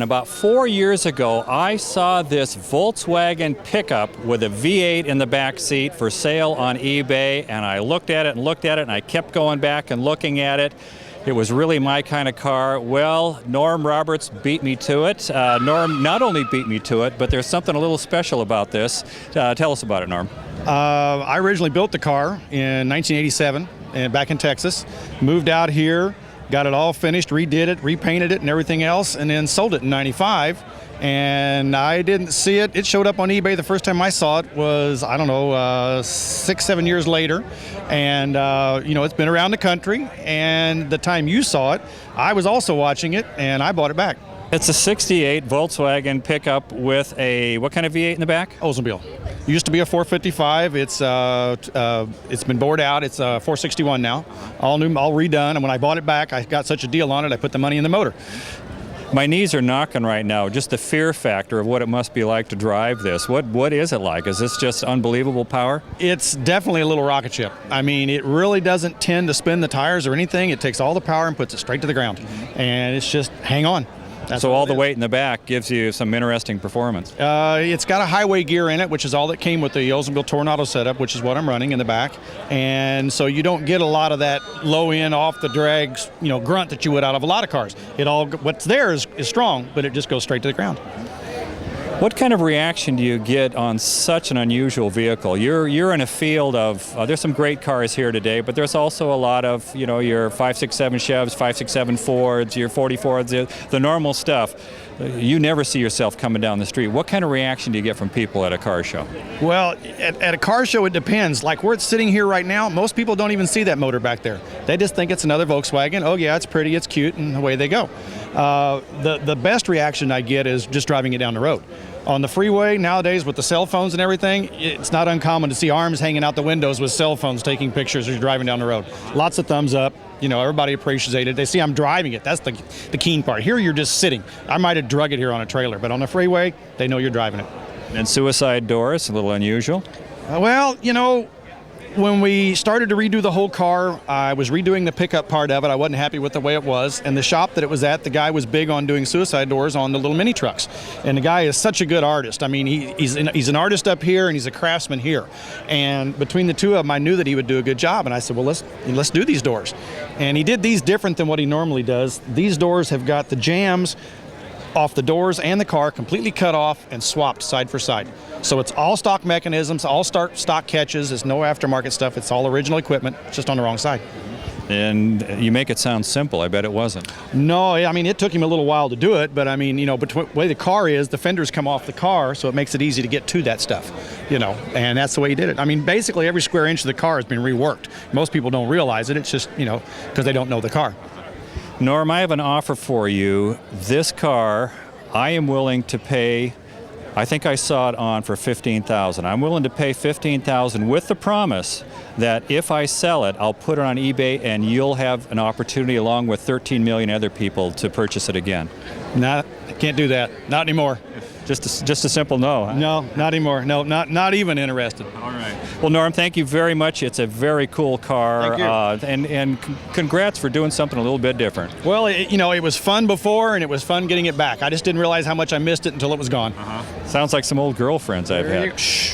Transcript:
and about 4 years ago, I saw this Volkswagen pickup with a V8 in the back seat for sale on eBay, and I looked at it and looked at it, and I kept going back and looking at it. It was really my kind of car. Well, Norm Roberts beat me to it. Norm not only beat me to it, but there's something a little special about this. Tell us about it, Norm. I originally built the car in 1987 and back in Texas. Moved out here, got it all finished, redid it, repainted it and everything else, and then sold it in 95. And I didn't see it. It showed up on eBay the first time I saw it was, I don't know, 6, 7 years later. And, it's been around the country. And the time you saw it, I was also watching it, and I bought it back. It's a 68 Volkswagen pickup with a, what kind of V8 in the back? Oldsmobile. Used to be a 455. It's been bored out. It's a 461 now. All new, all redone. And when I bought it back, I got such a deal on it, I put the money in the motor. My knees are knocking right now, just the fear factor of what it must be like to drive this. What is it like? Is this just unbelievable power? It's definitely a little rocket ship. I mean, it really doesn't tend to spin the tires or anything. It takes all the power and puts it straight to the ground. And it's just hang on. So all the weight in the back gives you some interesting performance. It's got a highway gear in it, which is all that came with the Oldsmobile Tornado setup, which is what I'm running in the back. And so you don't get a lot of that low end, off the drag, grunt that you would out of a lot of cars. What's there is strong, but it just goes straight to the ground. What kind of reaction do you get on such an unusual vehicle? You're in a field of, there's some great cars here today, but there's also a lot of, your 567 Chevs, 567 Fords, your 44s, the normal stuff. You never see yourself coming down the street. What kind of reaction do you get from people at a car show? Well, at a car show, it depends. Like we're sitting here right now, most people don't even see that motor back there. They just think it's another Volkswagen. Oh yeah, it's pretty, it's cute, and away they go. The best reaction I get is just driving it down the road. On the freeway nowadays with the cell phones and everything, it's not uncommon to see arms hanging out the windows with cell phones taking pictures as you're driving down the road. Lots of thumbs up. Everybody appreciates it. They see I'm driving it. That's the keen part. Here you're just sitting. I might have drug it here on a trailer, but on the freeway, they know you're driving it. And suicide doors, a little unusual. Well, when we started to redo the whole car, I was redoing the pickup part of it. I wasn't happy with the way it was. And the shop that it was at, the guy was big on doing suicide doors on the little mini trucks. And the guy is such a good artist. I mean, he's an artist up here and he's a craftsman here. And between the two of them, I knew that he would do a good job. And I said, well, let's do these doors. And he did these different than what he normally does. These doors have got the jambs off the doors and the car completely cut off and swapped side for side. So it's all stock mechanisms, all stock catches. There's no aftermarket stuff. It's all original equipment, just on the wrong side. And you make it sound simple. I bet it wasn't. No, I mean, it took him a little while to do it, but I mean, the way the car is, the fenders come off the car, so it makes it easy to get to that stuff, and that's the way he did it. I mean, basically every square inch of the car has been reworked. Most people don't realize it. It's just, because they don't know the car. Norm, I have an offer for you. This car, I am willing to pay, I think I saw it on for $15,000. I'm willing to pay $15,000 with the promise that if I sell it, I'll put it on eBay and you'll have an opportunity along with 13 million other people to purchase it again. No, I can't do that. Not anymore. Just a simple no, huh? No, not anymore. No, not even interested. All right. Well, Norm, thank you very much. It's a very cool car. Thank you. And congrats for doing something a little bit different. Well, it was fun before, and it was fun getting it back. I just didn't realize how much I missed it until it was gone. Sounds like some old girlfriends I've had. Shh.